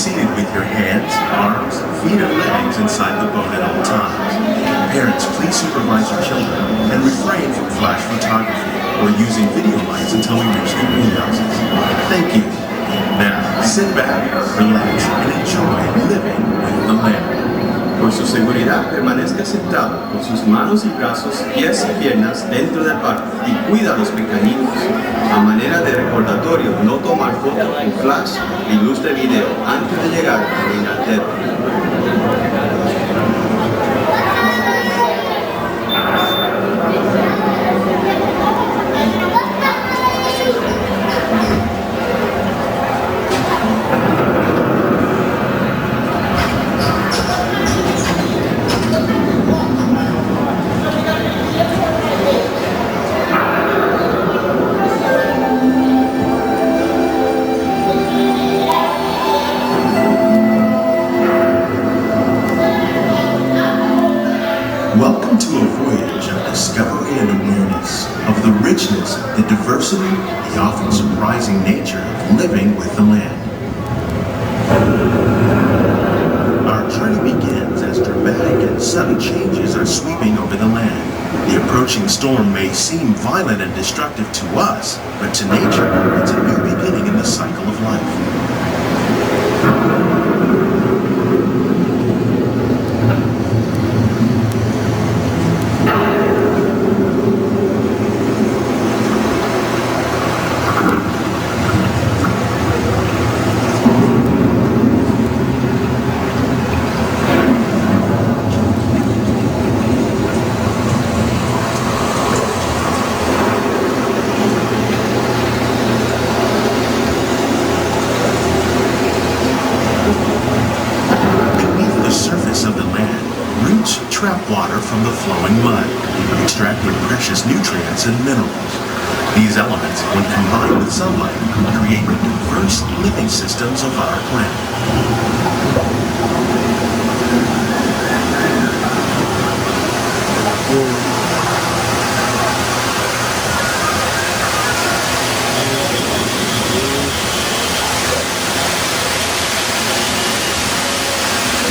seated with your hands, arms, feet, or legs inside the boat at all times. Parents, please supervise your children and refrain from flash photography or using video lights until we reach the greenhouses. Thank you. Now, sit back, relax, and enjoy living with the land. Por su seguridad, permanezca sentado con sus manos y brazos, pies y piernas dentro del barco y cuida a los pequeñitos. A manera de recordatorio, no tomar foto con flash y luz de video antes de llegar a Menachem. Welcome to a voyage of discovery and awareness of the richness, the diversity, the often surprising nature of living with the land. Our journey begins as dramatic and sudden changes are sweeping over the land. The approaching storm may seem violent and destructive to us, but to nature, it's a new beginning in the cycle of life. Trap water from the flowing mud, extracting precious nutrients and minerals. These elements, when combined with sunlight, create the diverse living systems of our planet.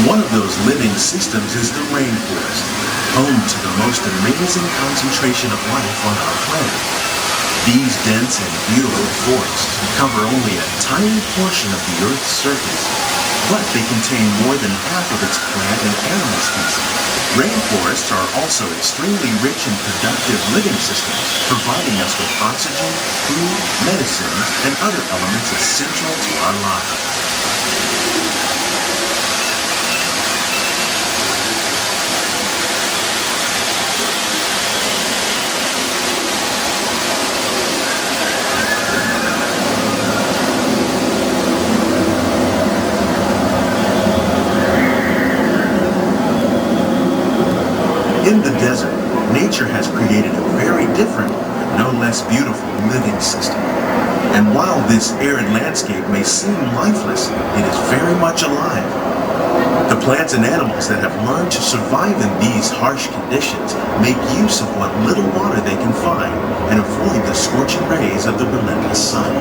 One of those living systems is the rainforest, home to the most amazing concentration of life on our planet. These dense and beautiful forests cover only a tiny portion of the Earth's surface, but they contain more than half of its plant and animal species. Rainforests are also extremely rich in productive living systems, providing us with oxygen, food, medicines, and other elements essential to our lives. In the desert, nature has created a very different, but no less beautiful living system. And while this arid landscape may seem lifeless, it is very much alive. The plants and animals that have learned to survive in these harsh conditions make use of what little water they can find and avoid the scorching rays of the relentless sun.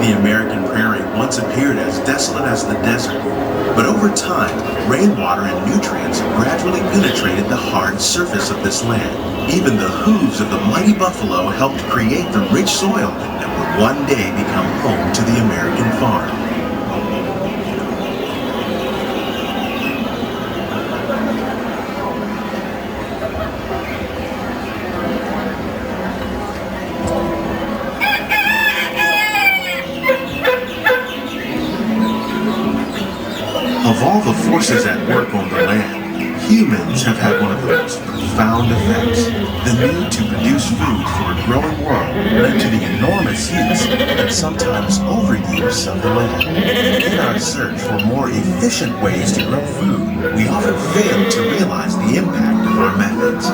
The American prairie once appeared as desolate as the desert, but over time, rainwater and nutrients gradually penetrated the hard surface of this land. Even the hooves of the mighty buffalo helped create the rich soil that would one day become home to the American farm. Of all the forces at work on the land, humans have had one of the most profound effects. The need to produce food for a growing world led to the enormous use and sometimes overuse of the land. In our search for more efficient ways to grow food, we often fail to realize the impact of our methods.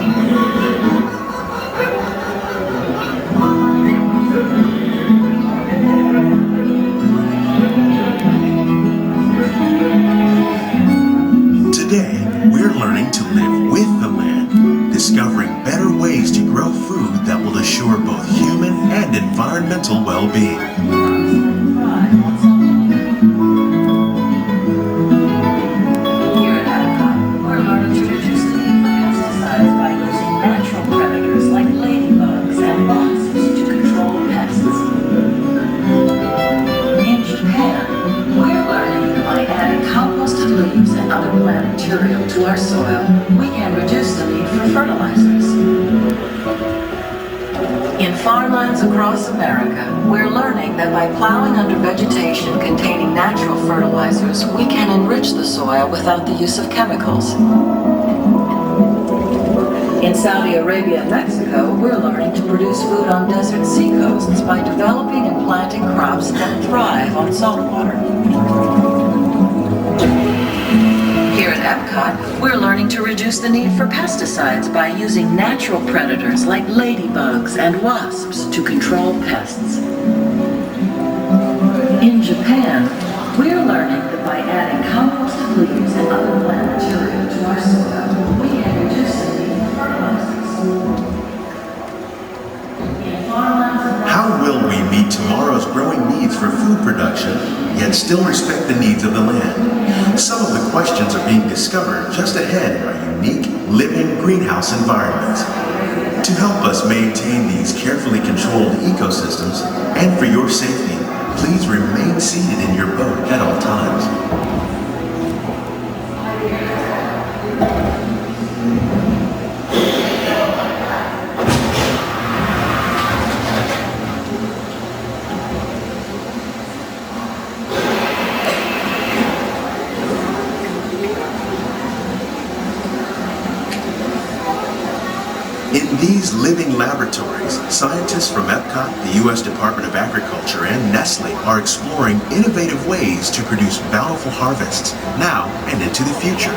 Today, we're learning to live with the food that will assure both human and environmental well-being. Here at epcot, we're learning to reduce the need for pesticides by using natural predators like ladybugs and wasps to control pests. In Japan, we're learning that by adding composted leaves and other plant material to our soil, we can reduce the need for fertilizers. In farmlands across America, we're learning that by plowing under vegetation containing natural fertilizers, we can enrich the soil without the use of chemicals. In Saudi Arabia and Mexico, we're learning to produce food on desert seacoasts by developing and planting crops that thrive on salt water. Here at epcot, we're learning to reduce the need for pesticides by using natural predators like ladybugs and wasps to control pests. In Japan, we're learning that by adding composted leaves and other plant material to our soil, we can reduce the need for fertilizers. How will we meet tomorrow's growing needs for food production, yet still respect the needs of the land? Some of the questions are being discovered just ahead in our unique, living greenhouse environments. To help us maintain these carefully controlled ecosystems, and for your safety, please remain seated in your boat at all times. In these living laboratories, scientists from epcot, the U.S. Department of Agriculture, and Nestle are exploring innovative ways to produce bountiful harvests now and into the future.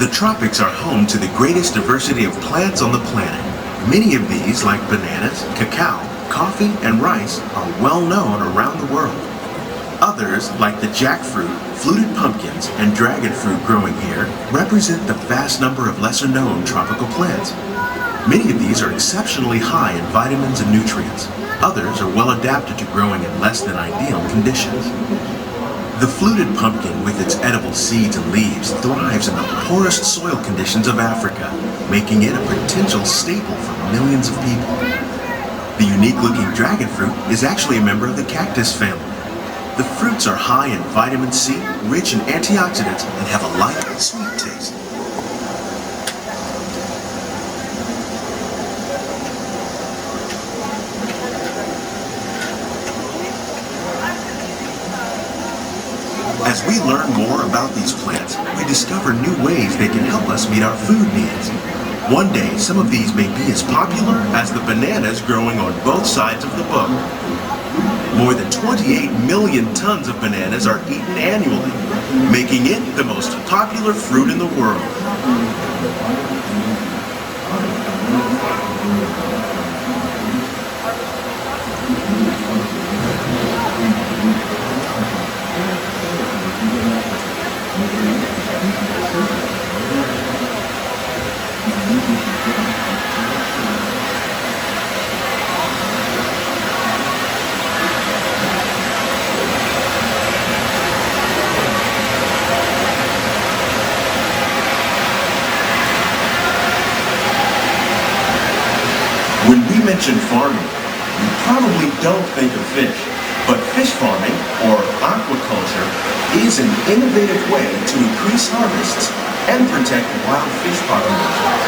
The tropics are home to the greatest diversity of plants on the planet. Many of these, like bananas, cacao, coffee, and rice, are well known around the world. Others, like the jackfruit, fluted pumpkins, and dragon fruit growing here, represent the vast number of lesser-known tropical plants. Many of these are exceptionally high in vitamins and nutrients. Others are well adapted to growing in less than ideal conditions. The fluted pumpkin, with its edible seeds and leaves, thrives in the poorest soil conditions of Africa, making it a potential staple for millions of people. The unique-looking dragon fruit is actually a member of the cactus family. The fruits are high in vitamin C, rich in antioxidants, and have a light, sweet taste. As we learn more about these plants, we discover new ways they can help us meet our food needs. One day, some of these may be as popular as the bananas growing on both sides of the boat. More than 28 million tons of bananas are eaten annually, making it the most popular fruit in the world. When we mention farming, we probably don't think of fish, but fish farming, or aquaculture, is an innovative way to increase harvests and protect wild fish populations.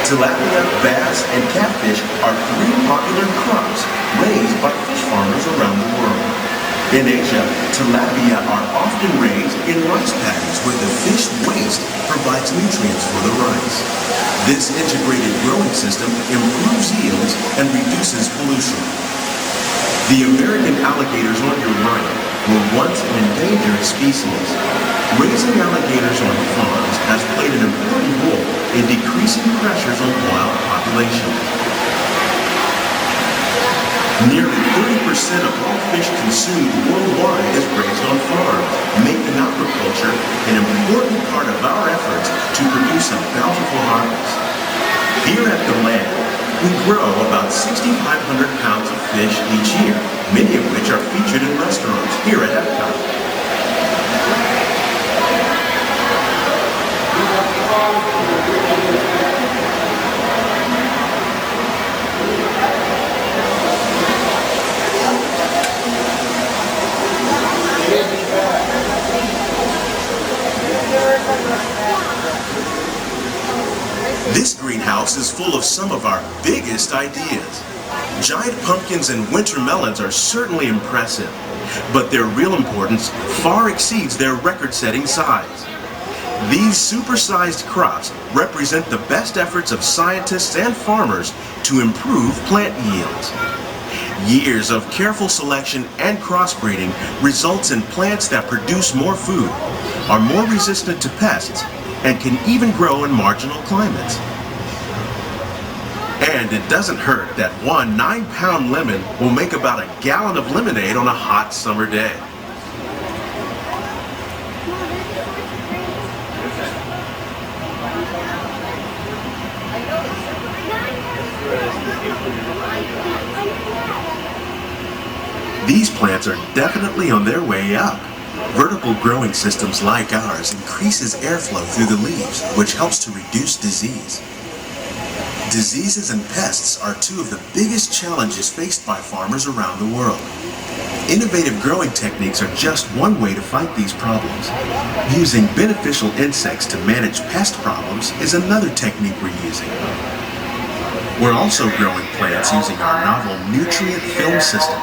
Tilapia, bass, and catfish are three popular crops raised by fish farmers around the world. In Asia, tilapia are often raised in rice paddies where the fish waste provides nutrients for the rice. This integrated growing system improves yields and reduces pollution. The American alligators on your right were once an endangered species. Raising alligators on farms has played an important role in decreasing pressures on wild populations. Nearly 30% of all fish consumed worldwide is raised on farms, making aquaculture an important part of our efforts to produce a bountiful harvest. Here at the land, We grow about 6,500 pounds of fish each year, many of which are featured in restaurants here at Epcot. This greenhouse is full of some of our biggest ideas. Giant pumpkins and winter melons are certainly impressive, but their real importance far exceeds their record-setting size. These supersized crops represent the best efforts of scientists and farmers to improve plant yields. Years of careful selection and crossbreeding results in plants that produce more food, are more resistant to pests, and can even grow in marginal climates. And it doesn't hurt that one 9-pound lemon will make about a gallon of lemonade on a hot summer day. These plants are definitely on their way up. Vertical growing systems like ours increases airflow through the leaves, which helps to reduce disease. Diseases and pests are two of the biggest challenges faced by farmers around the world. Innovative growing techniques are just one way to fight these problems. Using beneficial insects to manage pest problems is another technique we're using. We're also growing plants using our novel nutrient film system.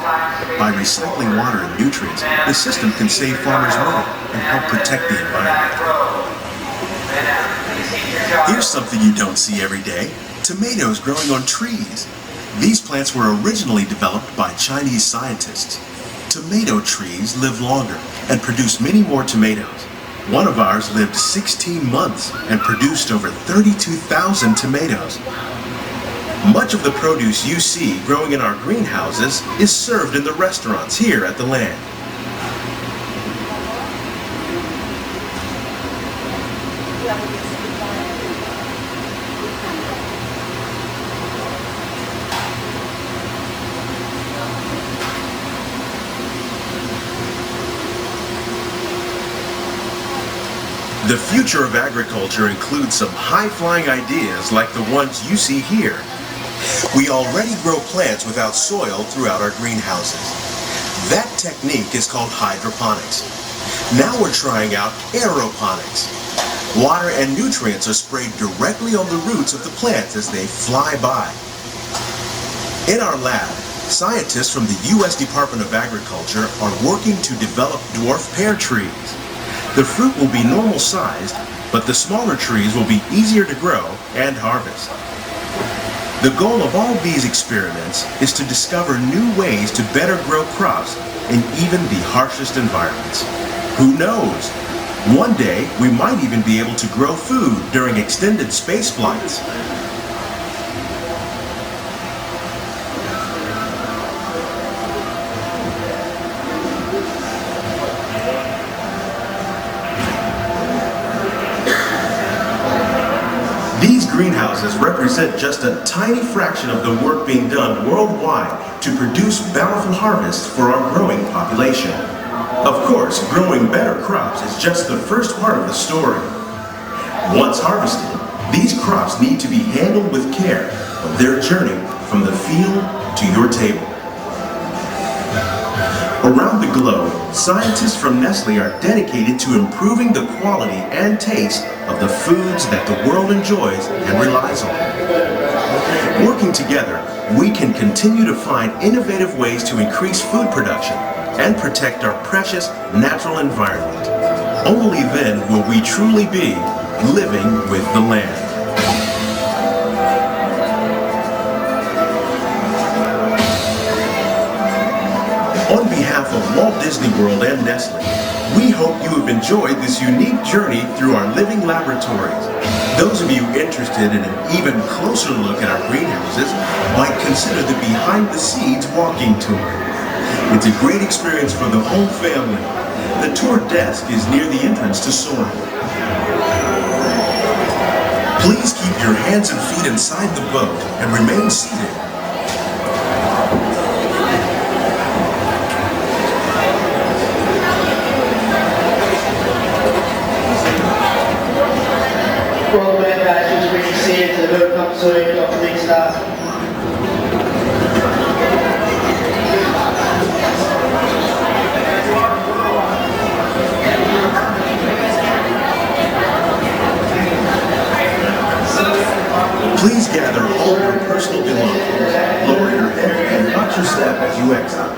By recycling water and nutrients, the system can save farmers money and help protect the environment. Here's something you don't see every day: tomatoes growing on trees. These plants were originally developed by Chinese scientists. Tomato trees live longer and produce many more tomatoes. One of ours lived 16 months and produced over 32,000 tomatoes. Much of the produce you see growing in our greenhouses is served in the restaurants here at the land. The future of agriculture includes some high-flying ideas like the ones you see here. We already grow plants without soil throughout our greenhouses. That technique is called hydroponics. Now we're trying out aeroponics. Water and nutrients are sprayed directly on the roots of the plants as they fly by. In our lab, scientists from the U.S. Department of Agriculture are working to develop dwarf pear trees. The fruit will be normal-sized, but the smaller trees will be easier to grow and harvest. The goal of all these experiments is to discover new ways to better grow crops in even the harshest environments. Who knows? One day, we might even be able to grow food during extended space flights. These greenhouses represent just a tiny fraction of the work being done worldwide to produce bountiful harvests for our growing population. Of course, growing better crops is just the first part of the story. Once harvested, these crops need to be handled with care on their journey from the field to your table. Around the globe, scientists from Nestle are dedicated to improving the quality and taste of the foods that the world enjoys and relies on. Working together, we can continue to find innovative ways to increase food production and protect our precious natural environment. Only then will we truly be living with the land. On behalf of Walt Disney World and Nestle, we hope you have enjoyed this unique journey through our living laboratories. Those of you interested in an even closer look at our greenhouses might consider the behind-the-scenes walking tour. It's a great experience for the whole family. The tour desk is near the entrance to Soaring. Please keep your hands and feet inside the boat and remain seated. Welcome back to the Green Sea to the boat comes to the next stop. Please gather all your personal belongings. Lower your head and watch your step as you exit.